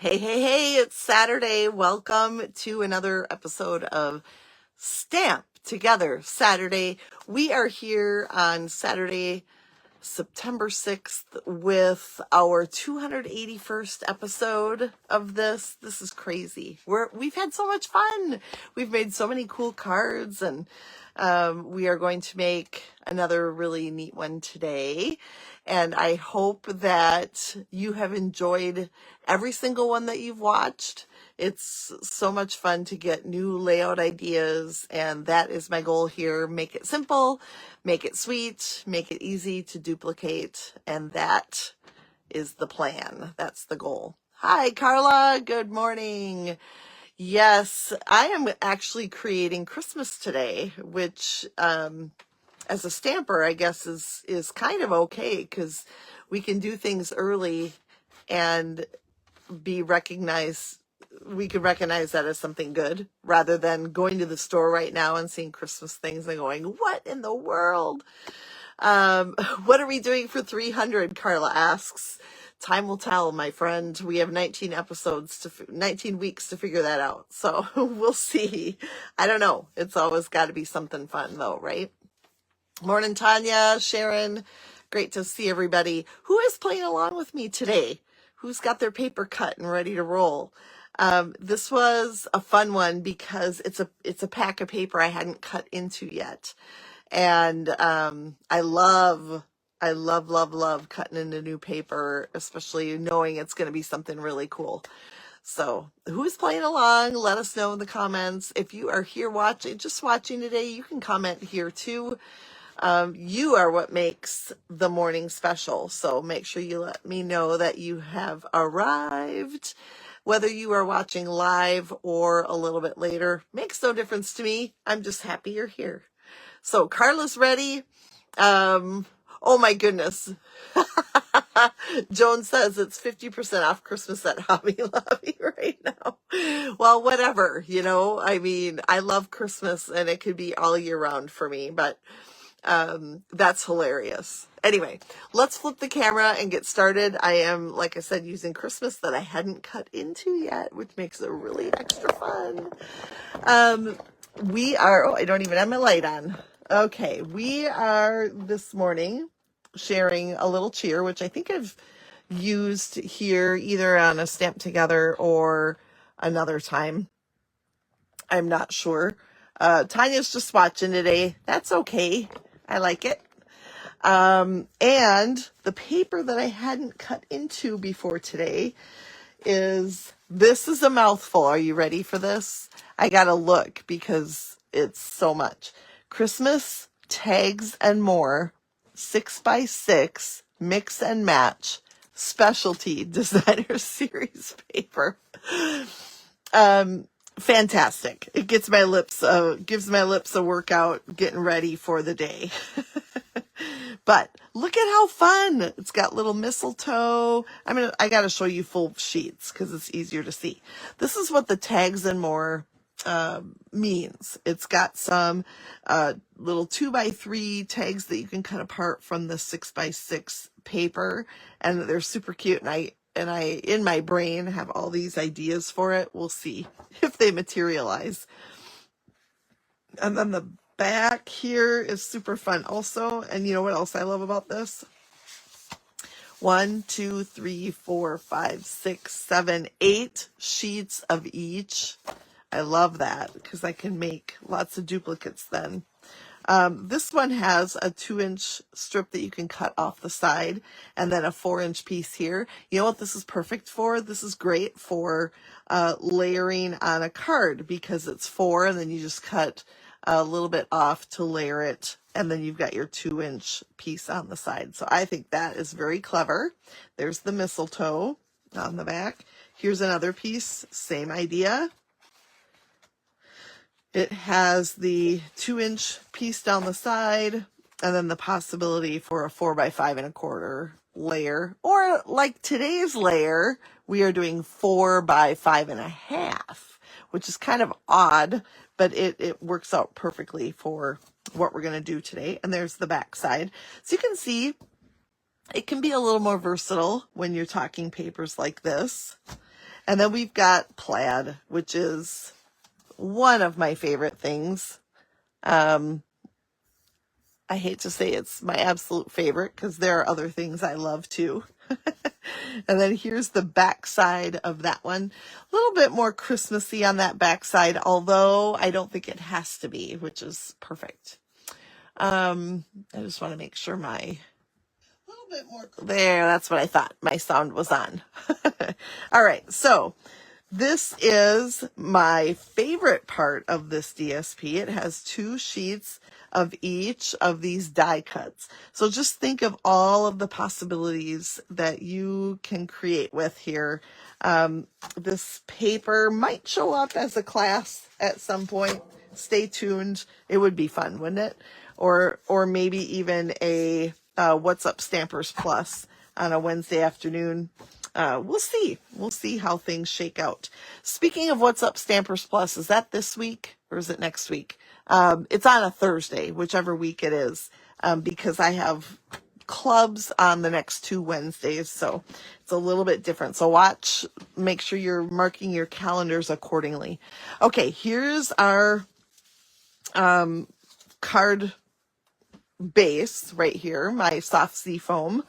Hey, hey, hey, it's Saturday. Welcome to another episode of Stamp Together Saturday. We are here on Saturday, September 6th with our 281st episode of this. This is crazy. We've had so much fun. We've made so many cool cards, and we are going to make another really neat one today. And I hope that you have enjoyed every single one that you've watched. It's so much fun to get new layout ideas, and that is my goal here. Make it simple, make it sweet, make it easy to duplicate, and that is the plan. That's the goal. Hi, Carla. Good morning. Yes, I am actually creating Christmas today, which as a stamper, I guess is kind of okay because we can do things early and be recognized. We could recognize that as something good rather than going to the store right now and seeing Christmas things and going, what in the world? What are we doing for 300? Carla asks. Time will tell, my friend. We have 19 weeks to figure that out. So we'll see. I don't know. It's always got to be something fun though, right? Morning, Tanya, Sharon. Great to see everybody. Who is playing along with me today? Who's got their paper cut and ready to roll? This was a fun one because it's a pack of paper I hadn't cut into yet. And I love cutting into new paper, especially knowing it's going to be something really cool. So who's playing along? Let us know in the comments. If you are here just watching today, you can comment here too. You are what makes the morning special. So make sure you let me know that you have arrived. Whether you are watching live or a little bit later, makes no difference to me. I'm just happy you're here. So Carla's ready. Oh my goodness. Joan says it's 50% off Christmas at Hobby Lobby right now. Well, whatever, I mean, I love Christmas and it could be all year round for me, but that's hilarious. Anyway, let's flip the camera and get started. I am, like I said, using Christmas that I hadn't cut into yet, which makes it really extra fun. I don't even have my light on. Okay, we are this morning sharing a little cheer, which I think I've used here either on a Stamp Together or another time. I'm not sure. Tanya's just watching today. That's okay. I like it. And the paper that I hadn't cut into before today this is a mouthful. Are you ready for this? I gotta look because it's so much. Christmas Tags and More 6x6 Mix and Match Specialty Designer Series paper. Fantastic. It gives my lips a workout getting ready for the day. But look at how fun. It's got little mistletoe. I got to show you full sheets because it's easier to see. This is what the Tags and More means. It's got some little 2x3 tags that you can cut apart from the 6x6 paper, and they're super cute. And I in my brain have all these ideas for it. We'll see if they materialize. And then the back here is super fun also. And you know what else I love about this? 1, 2, 3, 4, 5, 6, 7, 8 sheets of each. I love that because I can make lots of duplicates then. This one has a 2-inch strip that you can cut off the side and then a 4-inch piece here. You know what this is perfect for? This is great for layering on a card because it's 4 and then you just cut a little bit off to layer it, and then you've got your 2-inch piece on the side. So I think that is very clever. There's the mistletoe on the back. Here's another piece, same idea. It has the 2-inch piece down the side, and then the possibility for a 4x5 1/4 layer, or like today's layer, we are doing 4x5 1/2, which is kind of odd, but it works out perfectly for what we're going to do today. And there's the back side. So you can see it can be a little more versatile when you're talking papers like this. And then we've got plaid, which is one of my favorite things. I hate to say it's my absolute favorite because there are other things I love too. And then here's the back side of that one. A little bit more Christmassy on that back side, although I don't think it has to be, which is perfect. I just want to make sure my little bit more there. That's what I thought. My sound was on. All right. So this is my favorite part of this DSP. It has 2 sheets of each of these die cuts. So just think of all of the possibilities that you can create with here. This paper might show up as a class at some point. Stay tuned. It would be fun, wouldn't it? Or maybe even a What's Up Stampers Plus on a Wednesday afternoon. We'll see. We'll see how things shake out. Speaking of What's Up Stampers Plus, is that this week or is it next week? It's on a Thursday, whichever week it is, because I have clubs on the next 2 Wednesdays, so it's a little bit different. So make sure you're marking your calendars accordingly. Okay, here's our card base right here, my soft sea foam.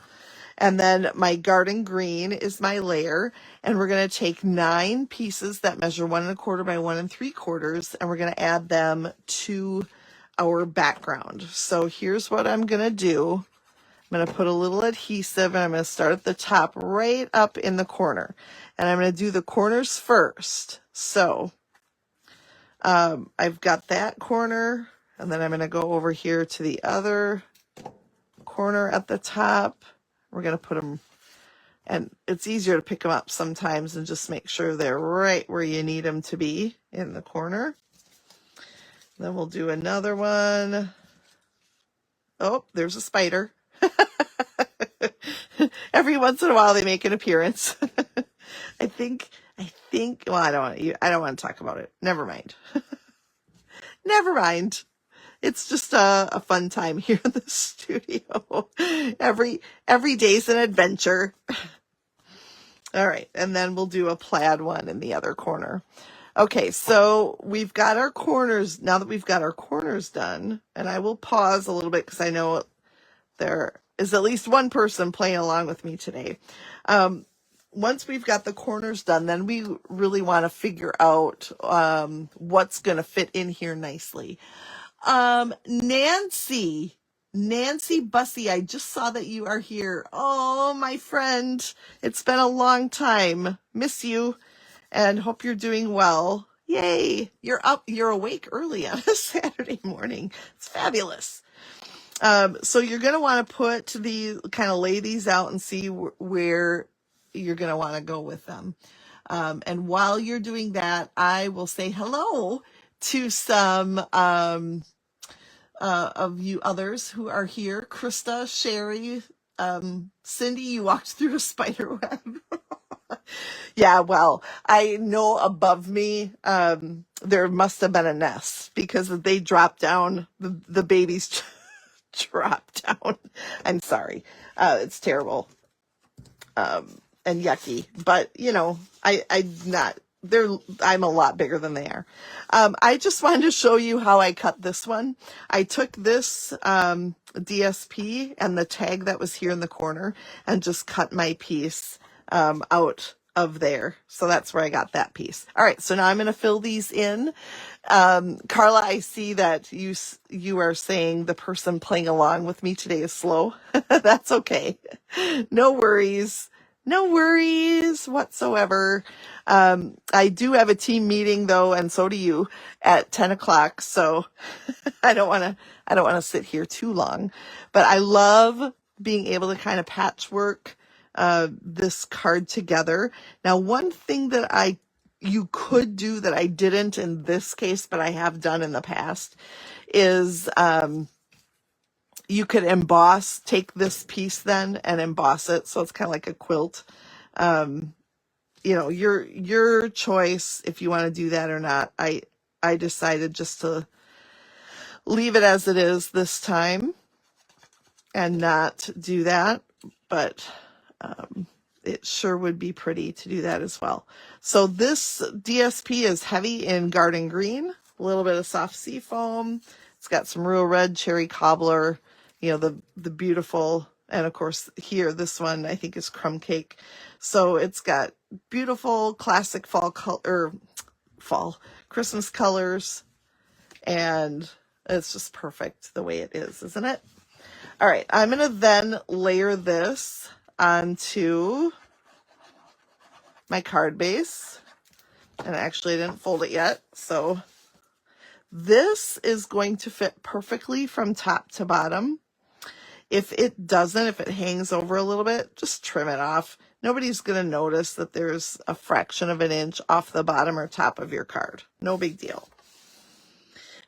And then my garden green is my layer. And we're going to take 9 pieces that measure 1 1/4 by 1 3/4, and we're going to add them to our background. So here's what I'm going to do. I'm going to put a little adhesive, and I'm going to start at the top right up in the corner. And I'm going to do the corners first. So I've got that corner, and then I'm going to go over here to the other corner at the top. We're going to put them, and it's easier to pick them up sometimes and just make sure they're right where you need them to be in the corner. Then we'll do another one. Oh, there's a spider. Every once in a while they make an appearance. I think, well, I don't want to talk about it. Never mind. Never mind. It's just a fun time here in the studio. Every day's an adventure. All right, and then we'll do a plaid one in the other corner. Okay, so we've got our corners. Now that we've got our corners done, and I will pause a little bit because I know there is at least one person playing along with me today. Once we've got the corners done, then we really want to figure out what's going to fit in here nicely. Nancy Bussy, I just saw that you are here. Oh, my friend, it's been a long time. Miss you and hope you're doing well. Yay, you're awake early on a Saturday morning. It's fabulous. So you're going to want to kind of lay these out and see where you're going to want to go with them. And while you're doing that, I will say hello to some of you others who are here. Krista, Sherry, Cindy, you walked through a spider web. Yeah, well, I know above me there must have been a nest because they dropped down, the babies dropped down. I'm sorry. It's terrible and yucky, but I'm a lot bigger than they are. I just wanted to show you how I cut this one. I took this DSP and the tag that was here in the corner and just cut my piece out of there. So that's where I got that piece. All right, so now I'm going to fill these in. Carla, I see that you are saying the person playing along with me today is slow. That's okay. No worries. No worries whatsoever. I do have a team meeting though, and so do you, at 10 o'clock. So I don't want to sit here too long, but I love being able to kind of patchwork this card together. Now, one thing that you could do that I didn't in this case, but I have done in the past, is you could take this piece then and emboss it. So it's kind of like a quilt. Your choice if you want to do that or not. I decided just to leave it as it is this time and not do that. But it sure would be pretty to do that as well. So this DSP is heavy in garden green, a little bit of soft sea foam. It's got some real red cherry cobbler, the beautiful, and of course here, this one I think is crumb cake. So it's got beautiful classic fall Christmas colors, and it's just perfect the way it is, isn't it? All right, I'm going to then layer this onto my card base. And actually I didn't fold it yet. So this is going to fit perfectly from top to bottom. If it doesn't, if it hangs over a little bit, just trim it off. Nobody's going to notice that there's a fraction of an inch off the bottom or top of your card. No big deal.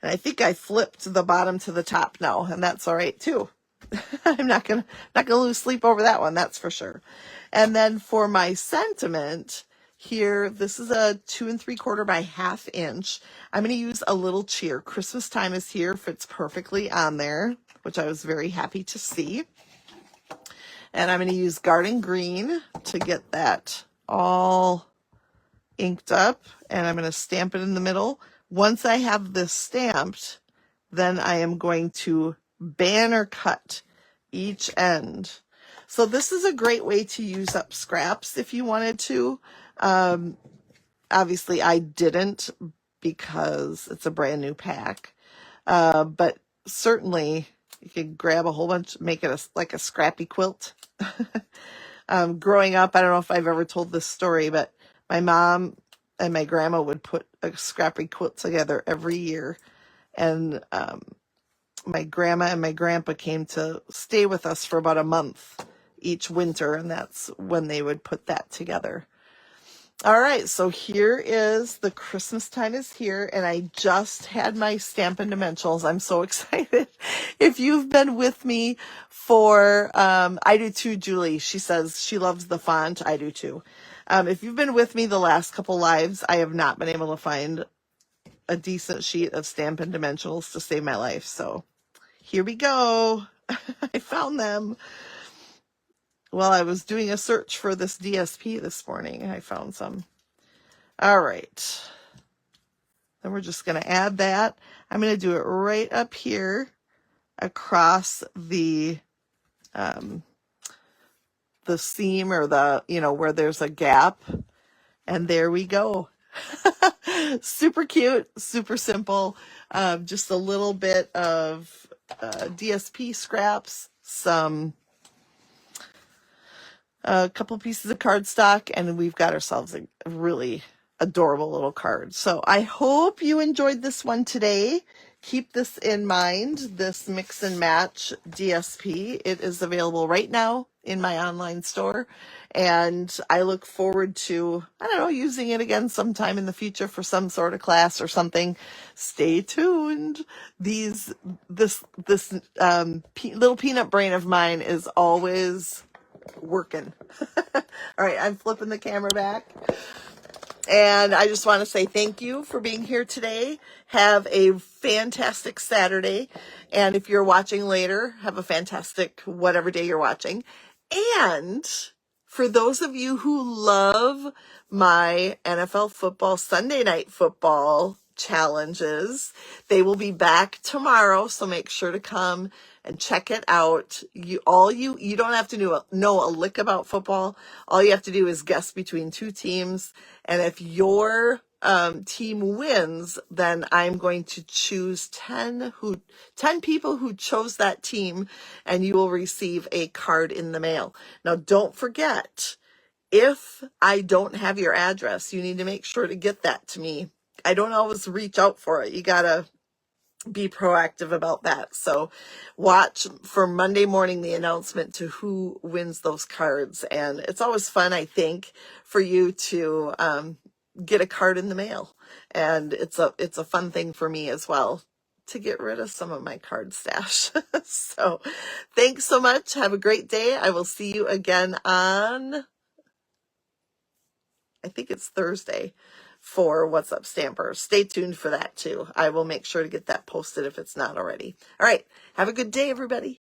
And I think I flipped the bottom to the top now, and that's all right too. I'm not gonna lose sleep over that one, that's for sure. And then for my sentiment here, this is a 2 3/4 by 1/2 inch. I'm going to use a little cheer. Christmas time is here, fits perfectly on there, which I was very happy to see. And I'm going to use garden green to get that all inked up, and I'm going to stamp it in the middle. Once I have this stamped, then I am going to banner cut each end. So this is a great way to use up scraps if you wanted to. Obviously I didn't because it's a brand new pack. But certainly you could grab a whole bunch, make it like a scrappy quilt. Growing up, I don't know if I've ever told this story, but my mom and my grandma would put a scrappy quilt together every year. And my grandma and my grandpa came to stay with us for about a month each winter, and that's when they would put that together. All right, so here is the Christmas time is here, and I just had my Stampin' Dimensionals. I'm so excited. If you've been with me for, I do too, Julie. She says she loves the font. I do too. If you've been with me the last couple lives, I have not been able to find a decent sheet of Stampin' Dimensionals to save my life. So here we go. I found them. Well, I was doing a search for this DSP this morning, and I found some. All right. Then we're just going to add that. I'm going to do it right up here across the seam, or where there's a gap. And there we go. Super cute, super simple. Just a little bit of DSP scraps, a couple pieces of cardstock, and we've got ourselves a really adorable little card. So I hope you enjoyed this one today. Keep this in mind, this mix and match DSP. It is available right now in my online store, and I look forward to, using it again sometime in the future for some sort of class or something. Stay tuned. This little peanut brain of mine is always working. All right, I'm flipping the camera back. And I just want to say thank you for being here today. Have a fantastic Saturday. And if you're watching later, have a fantastic whatever day you're watching. And for those of you who love my NFL football, Sunday night football challenges, they will be back tomorrow. So make sure to come and check it out. You don't have to know a lick about football. All you have to do is guess between two teams. And if your team wins, then I'm going to choose 10 people who chose that team, and you will receive a card in the mail. Now, don't forget, if I don't have your address, you need to make sure to get that to me. I don't always reach out for it. You gotta be proactive about that. So watch for Monday morning the announcement to who wins those cards. And it's always fun, I think, for you to get a card in the mail. And it's a fun thing for me as well to get rid of some of my card stash. So thanks so much. Have a great day. I will see you again on, I think it's Thursday, for What's Up Stampers. Stay tuned for that too. I will make sure to get that posted if it's not already. All right. Have a good day, everybody.